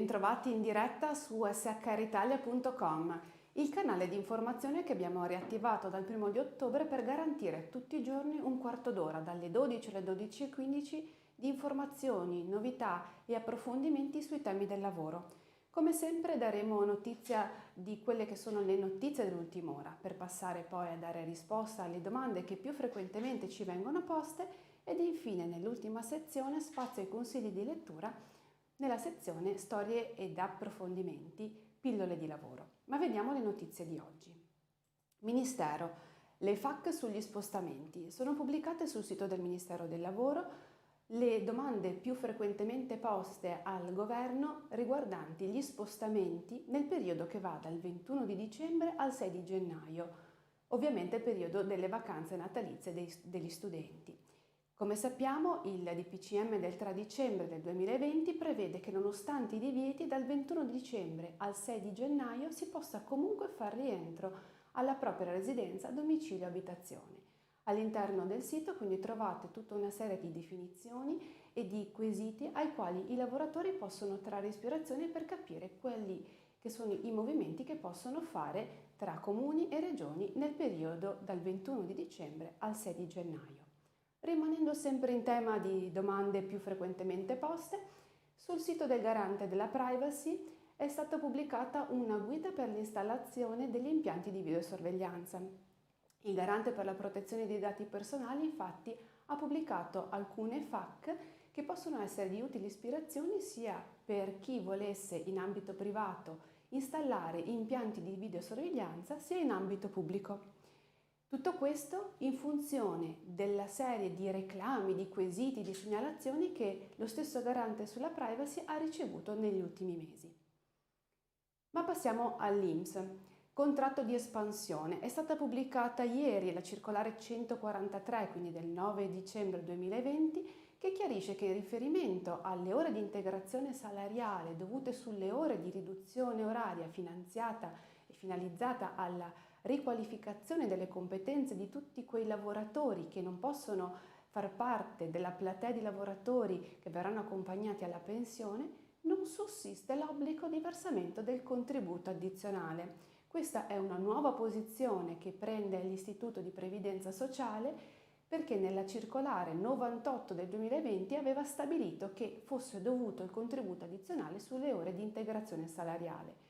Bentrovati in diretta su shritalia.com, il canale di informazione che abbiamo riattivato dal 1 ottobre per garantire tutti i giorni un quarto d'ora, dalle 12 alle 12:15, di informazioni, novità e approfondimenti sui temi del lavoro. Come sempre daremo notizia di quelle che sono le notizie dell'ultima ora, per passare poi a dare risposta alle domande che più frequentemente ci vengono poste ed infine nell'ultima sezione spazio ai consigli di lettura nella sezione Storie ed approfondimenti, pillole di lavoro. Ma vediamo le notizie di oggi. Ministero. Le FAQ sugli spostamenti. Sono pubblicate sul sito del Ministero del Lavoro le domande più frequentemente poste al governo riguardanti gli spostamenti nel periodo che va dal 21 di dicembre al 6 di gennaio, ovviamente il periodo delle vacanze natalizie degli studenti. Come sappiamo, il DPCM del 3 dicembre del 2020 prevede che nonostante i divieti dal 21 dicembre al 6 di gennaio si possa comunque far rientro alla propria residenza, domicilio e abitazione. All'interno del sito quindi trovate tutta una serie di definizioni e di quesiti ai quali i lavoratori possono trarre ispirazione per capire quelli che sono i movimenti che possono fare tra comuni e regioni nel periodo dal 21 di dicembre al 6 di gennaio. Rimanendo sempre in tema di domande più frequentemente poste, sul sito del Garante della Privacy è stata pubblicata una guida per l'installazione degli impianti di videosorveglianza. Il Garante per la protezione dei dati personali infatti ha pubblicato alcune FAQ che possono essere di utile ispirazione sia per chi volesse in ambito privato installare impianti di videosorveglianza sia in ambito pubblico. Tutto questo in funzione della serie di reclami, di quesiti, di segnalazioni che lo stesso Garante sulla Privacy ha ricevuto negli ultimi mesi. Ma passiamo all'INPS. Contratto di espansione. È stata pubblicata ieri la circolare 143, quindi del 9 dicembre 2020, che chiarisce che in riferimento alle ore di integrazione salariale dovute sulle ore di riduzione oraria finanziata e finalizzata alla riqualificazione delle competenze di tutti quei lavoratori che non possono far parte della platea di lavoratori che verranno accompagnati alla pensione, non sussiste l'obbligo di versamento del contributo addizionale. Questa è una nuova posizione che prende l'Istituto di Previdenza Sociale perché nella circolare 98 del 2020 aveva stabilito che fosse dovuto il contributo addizionale sulle ore di integrazione salariale.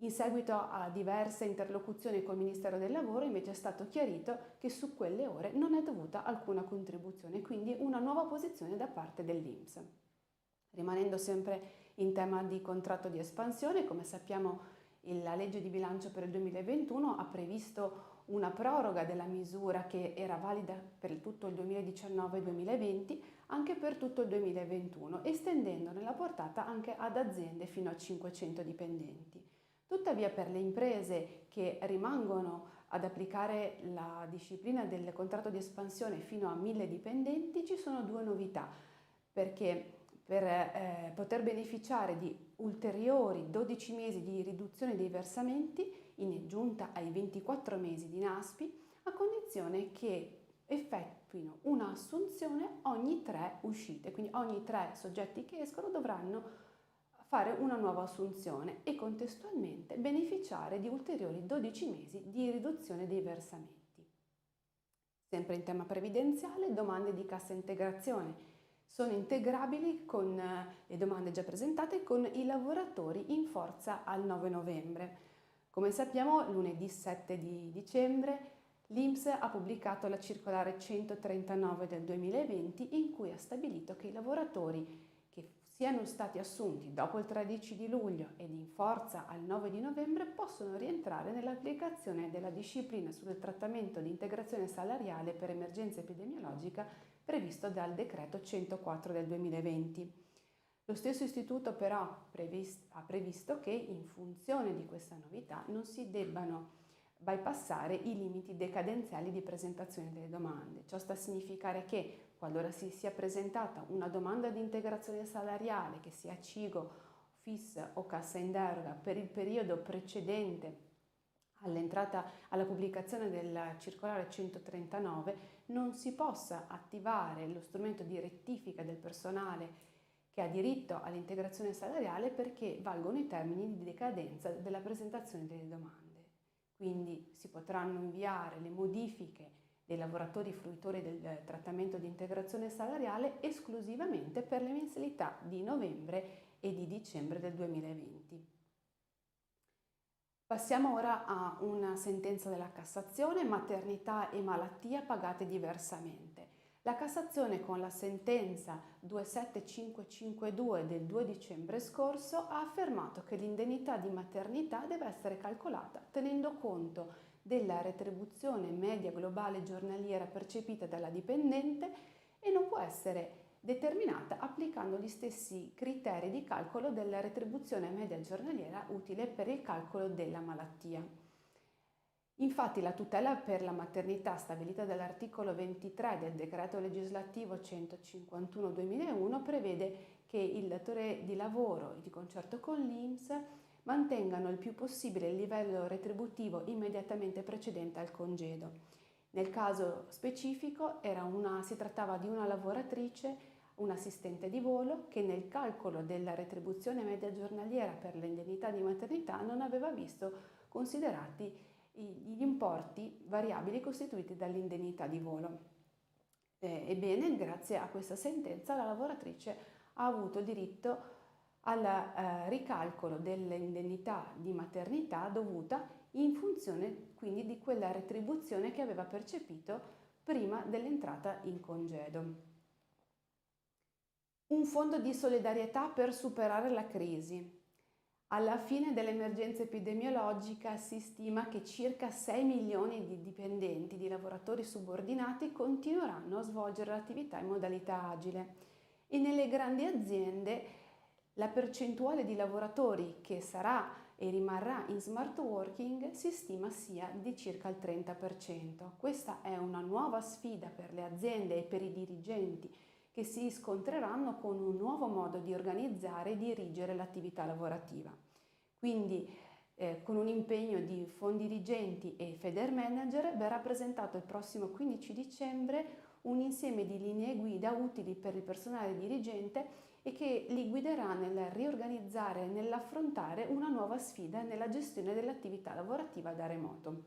In seguito a diverse interlocuzioni col Ministero del Lavoro invece è stato chiarito che su quelle ore non è dovuta alcuna contribuzione, quindi una nuova posizione da parte dell'INPS. Rimanendo sempre in tema di contratto di espansione, come sappiamo la legge di bilancio per il 2021 ha previsto una proroga della misura che era valida per tutto il 2019-2020 anche per tutto il 2021, estendendone la portata anche ad aziende fino a 500 dipendenti. Tuttavia per le imprese che rimangono ad applicare la disciplina del contratto di espansione fino a 1000 dipendenti ci sono due novità, perché per poter beneficiare di ulteriori 12 mesi di riduzione dei versamenti in aggiunta ai 24 mesi di NASPI, a condizione che effettuino un'assunzione ogni 3 uscite, quindi ogni 3 soggetti che escono dovranno fare una nuova assunzione e contestualmente beneficiare di ulteriori 12 mesi di riduzione dei versamenti. Sempre in tema previdenziale, domande di cassa integrazione. Sono integrabili con le domande già presentate con i lavoratori in forza al 9 novembre. Come sappiamo, lunedì 7 di dicembre l'INPS ha pubblicato la circolare 139 del 2020 in cui ha stabilito che i lavoratori che siano stati assunti dopo il 13 di luglio ed in forza al 9 di novembre possono rientrare nell'applicazione della disciplina sul trattamento di integrazione salariale per emergenza epidemiologica previsto dal decreto 104 del 2020. Lo stesso istituto però ha previsto che in funzione di questa novità non si debbano bypassare i limiti decadenziali di presentazione delle domande. Ciò sta a significare che qualora si sia presentata una domanda di integrazione salariale, che sia CIGO, FIS o cassa in deroga, per il periodo precedente alla pubblicazione della circolare 139, non si possa attivare lo strumento di rettifica del personale che ha diritto all'integrazione salariale perché valgono i termini di decadenza della presentazione delle domande. Quindi si potranno inviare le modifiche dei lavoratori fruitori del trattamento di integrazione salariale esclusivamente per le mensilità di novembre e di dicembre del 2020. Passiamo ora a una sentenza della Cassazione, maternità e malattia pagate diversamente. La Cassazione con la sentenza 27552 del 2 dicembre scorso ha affermato che l'indennità di maternità deve essere calcolata tenendo conto della retribuzione media globale giornaliera percepita dalla dipendente e non può essere determinata applicando gli stessi criteri di calcolo della retribuzione media giornaliera utile per il calcolo della malattia. Infatti la tutela per la maternità stabilita dall'articolo 23 del decreto legislativo 151/2001 prevede che il datore di lavoro, di concerto con l'INPS, mantengano il più possibile il livello retributivo immediatamente precedente al congedo. Nel caso specifico si trattava di una lavoratrice, un assistente di volo, che nel calcolo della retribuzione media giornaliera per l'indennità di maternità non aveva visto considerati gli importi variabili costituiti dall'indennità di volo. Ebbene, grazie a questa sentenza la lavoratrice ha avuto diritto al ricalcolo dell'indennità di maternità dovuta in funzione quindi di quella retribuzione che aveva percepito prima dell'entrata in congedo. Un fondo di solidarietà per superare la crisi. Alla fine dell'emergenza epidemiologica si stima che circa 6 milioni di dipendenti, di lavoratori subordinati, continueranno a svolgere l'attività in modalità agile e nelle grandi aziende la percentuale di lavoratori che sarà e rimarrà in smart working si stima sia di circa il 30%. Questa è una nuova sfida per le aziende e per i dirigenti che si scontreranno con un nuovo modo di organizzare e dirigere l'attività lavorativa. Quindi con un impegno di Fondirigenti e Federmanager verrà presentato il prossimo 15 dicembre un insieme di linee guida utili per il personale dirigente e che li guiderà nel riorganizzare e nell'affrontare una nuova sfida nella gestione dell'attività lavorativa da remoto.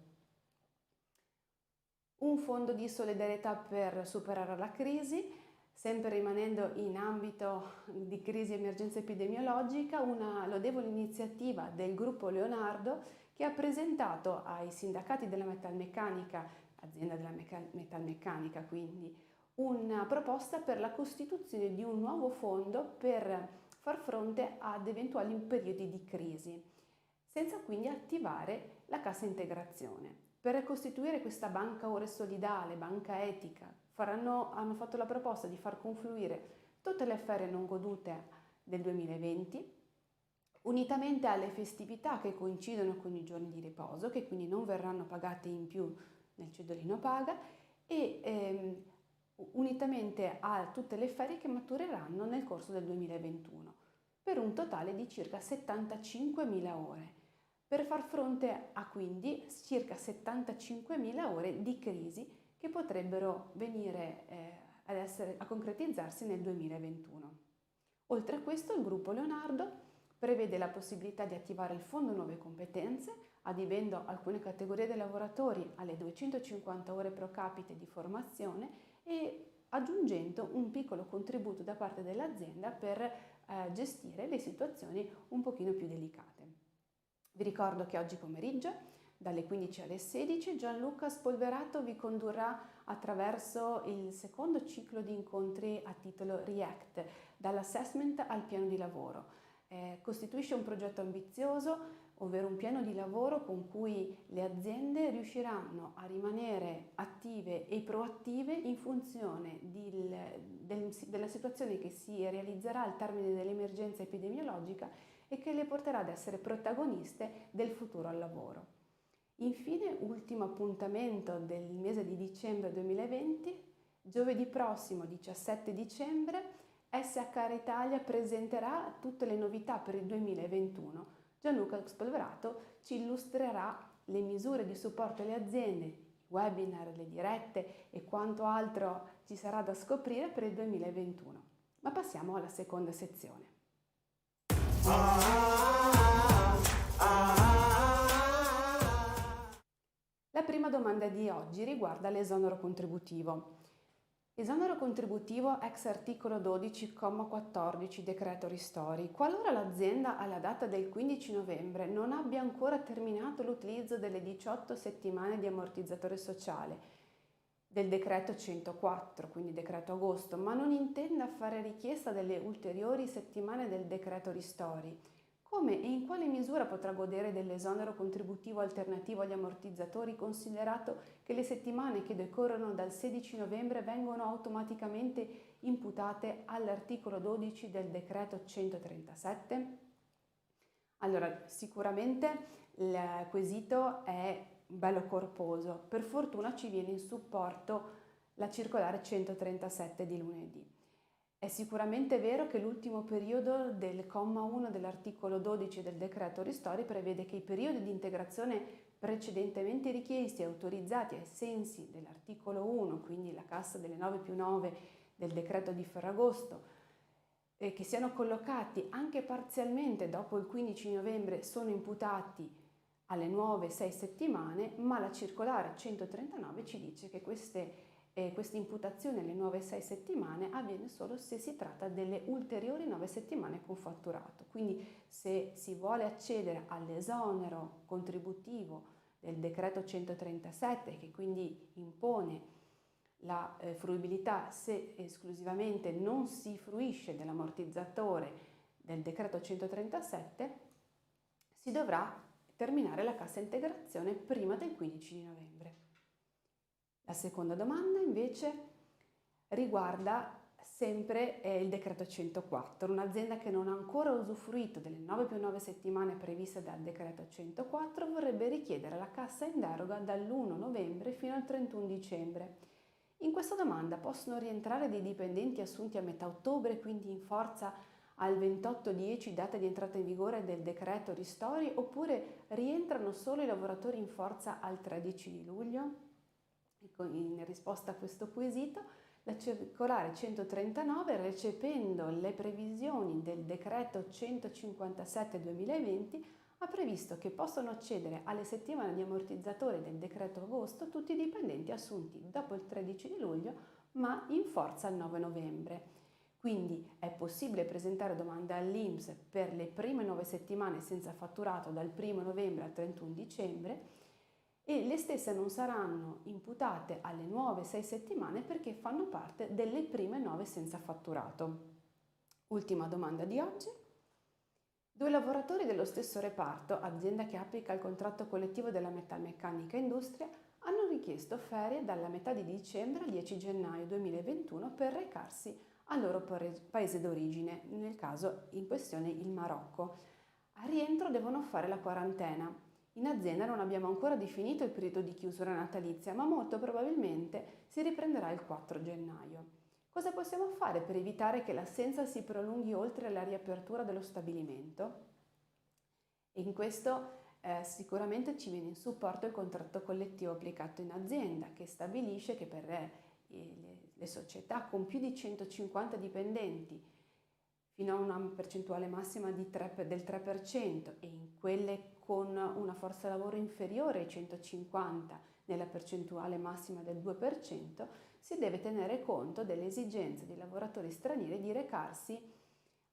Un fondo di solidarietà per superare la crisi. Sempre rimanendo in ambito di crisi e emergenza epidemiologica, una lodevole iniziativa del gruppo Leonardo che ha presentato ai sindacati della metalmeccanica, azienda della metalmeccanica quindi, una proposta per la costituzione di un nuovo fondo per far fronte ad eventuali periodi di crisi, senza quindi attivare la cassa integrazione. Per costituire questa banca ore solidale, banca etica, hanno fatto la proposta di far confluire tutte le ferie non godute del 2020, unitamente alle festività che coincidono con i giorni di riposo, che quindi non verranno pagate in più nel cedolino paga, e unitamente a tutte le ferie che matureranno nel corso del 2021, per un totale di circa 75.000 ore, per far fronte a quindi circa 75.000 ore di crisi che potrebbero venire a concretizzarsi nel 2021. Oltre a questo, il gruppo Leonardo prevede la possibilità di attivare il Fondo Nuove Competenze, adibendo alcune categorie dei lavoratori alle 250 ore pro capite di formazione e aggiungendo un piccolo contributo da parte dell'azienda per gestire le situazioni un pochino più delicate. Vi ricordo che oggi pomeriggio dalle 15 alle 16 Gianluca Spolverato vi condurrà attraverso il secondo ciclo di incontri a titolo REACT, dall'assessment al piano di lavoro. Costituisce un progetto ambizioso, ovvero un piano di lavoro con cui le aziende riusciranno a rimanere attive e proattive in funzione della situazione che si realizzerà al termine dell'emergenza epidemiologica e che le porterà ad essere protagoniste del futuro al lavoro. Infine, ultimo appuntamento del mese di dicembre 2020, giovedì prossimo 17 dicembre, SHR Italia presenterà tutte le novità per il 2021. Gianluca Spolverato ci illustrerà le misure di supporto alle aziende, i webinar, le dirette e quanto altro ci sarà da scoprire per il 2021. Ma passiamo alla seconda sezione. La prima domanda di oggi riguarda l'esonero contributivo. Esonero contributivo ex articolo 12, comma 14 decreto ristori. Qualora l'azienda alla data del 15 novembre non abbia ancora terminato l'utilizzo delle 18 settimane di ammortizzatore sociale del decreto 104, quindi decreto agosto, ma non intenda fare richiesta delle ulteriori settimane del decreto ristori, come e in quale misura potrà godere dell'esonero contributivo alternativo agli ammortizzatori, considerato che le settimane che decorrono dal 16 novembre vengono automaticamente imputate all'articolo 12 del decreto 137? Allora, sicuramente il quesito è bello corposo. Per fortuna ci viene in supporto la circolare 137 di lunedì. È sicuramente vero che l'ultimo periodo del comma 1 dell'articolo 12 del decreto ristori prevede che i periodi di integrazione precedentemente richiesti e autorizzati ai sensi dell'articolo 1, quindi la cassa delle 9+9 del decreto di Ferragosto, che siano collocati anche parzialmente dopo il 15 novembre sono imputati alle nuove 6 settimane, ma la circolare 139 ci dice che questa imputazione alle nuove 6 settimane avviene solo se si tratta delle ulteriori 9 settimane con fatturato. Quindi se si vuole accedere all'esonero contributivo del decreto 137, che quindi impone la fruibilità se esclusivamente non si fruisce dell'ammortizzatore del decreto 137, si dovrà terminare la cassa integrazione prima del 15 di novembre. La seconda domanda invece riguarda sempre il decreto 104. Un'azienda che non ha ancora usufruito delle 9+9 settimane previste dal decreto 104 vorrebbe richiedere la cassa in deroga dall'1 novembre fino al 31 dicembre. In questa domanda possono rientrare dei dipendenti assunti a metà ottobre, quindi in forza al 28/10, data di entrata in vigore del decreto ristori, oppure rientrano solo i lavoratori in forza al 13 di luglio? In risposta a questo quesito, la circolare 139, recependo le previsioni del decreto 157/2020, ha previsto che possono accedere alle settimane di ammortizzatore del decreto agosto tutti i dipendenti assunti dopo il 13 di luglio, ma in forza al 9 novembre. Quindi è possibile presentare domanda all'INPS per le prime 9 settimane senza fatturato dal 1 novembre al 31 dicembre e le stesse non saranno imputate alle nuove 6 settimane perché fanno parte delle prime 9 senza fatturato. Ultima domanda di oggi. 2 lavoratori dello stesso reparto, azienda che applica il contratto collettivo della metalmeccanica industria, hanno richiesto ferie dalla metà di dicembre al 10 gennaio 2021 per recarsi al loro paese d'origine, nel caso in questione il Marocco. A rientro devono fare la quarantena. In azienda non abbiamo ancora definito il periodo di chiusura natalizia, ma molto probabilmente si riprenderà il 4 gennaio. Cosa possiamo fare per evitare che l'assenza si prolunghi oltre la riapertura dello stabilimento? E in questo sicuramente ci viene in supporto il contratto collettivo applicato in azienda, che stabilisce che per le società con più di 150 dipendenti fino a una percentuale massima del 3% e in quelle con una forza lavoro inferiore ai 150 nella percentuale massima del 2%, si deve tenere conto delle esigenze dei lavoratori stranieri di recarsi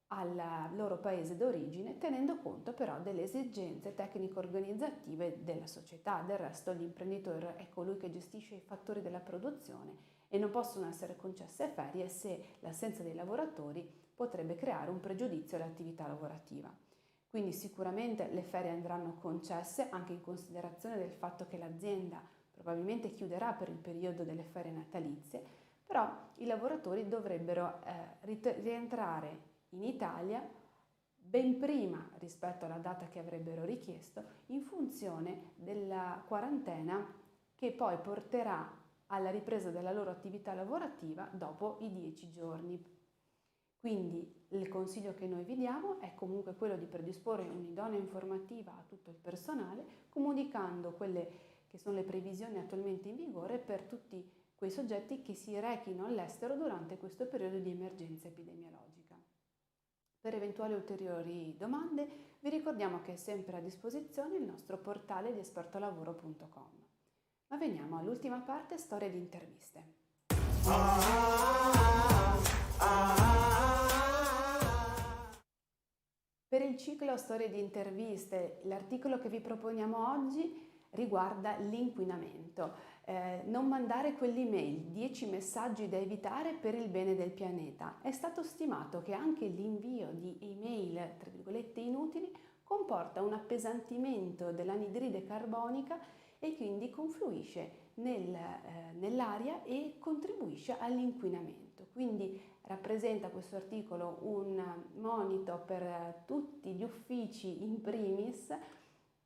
al loro paese d'origine, tenendo conto però delle esigenze tecnico-organizzative della società. Del resto l'imprenditore è colui che gestisce i fattori della produzione e non possono essere concesse ferie se l'assenza dei lavoratori potrebbe creare un pregiudizio all'attività lavorativa. Quindi sicuramente le ferie andranno concesse anche in considerazione del fatto che l'azienda probabilmente chiuderà per il periodo delle ferie natalizie, però i lavoratori dovrebbero rientrare in Italia ben prima rispetto alla data che avrebbero richiesto, in funzione della quarantena che poi porterà alla ripresa della loro attività lavorativa dopo i 10 giorni. Quindi il consiglio che noi vi diamo è comunque quello di predisporre un'idonea informativa a tutto il personale, comunicando quelle che sono le previsioni attualmente in vigore per tutti quei soggetti che si rechino all'estero durante questo periodo di emergenza epidemiologica. Per eventuali ulteriori domande vi ricordiamo che è sempre a disposizione il nostro portale di espertolavoro.com. Ma veniamo all'ultima parte, storia di interviste. Per il ciclo Storie di interviste, l'articolo che vi proponiamo oggi riguarda l'inquinamento. Non mandare quell'email, 10 messaggi da evitare per il bene del pianeta. È stato stimato che anche l'invio di email, tra virgolette, inutili, comporta un appesantimento dell'anidride carbonica e quindi confluisce nell'aria e contribuisce all'inquinamento. Quindi rappresenta questo articolo un monito per tutti gli uffici in primis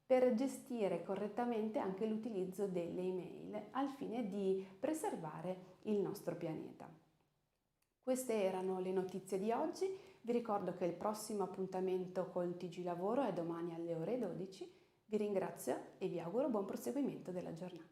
per gestire correttamente anche l'utilizzo delle email al fine di preservare il nostro pianeta. Queste erano le notizie di oggi. Vi ricordo che il prossimo appuntamento col TG Lavoro è domani alle ore 12. Vi ringrazio e vi auguro buon proseguimento della giornata.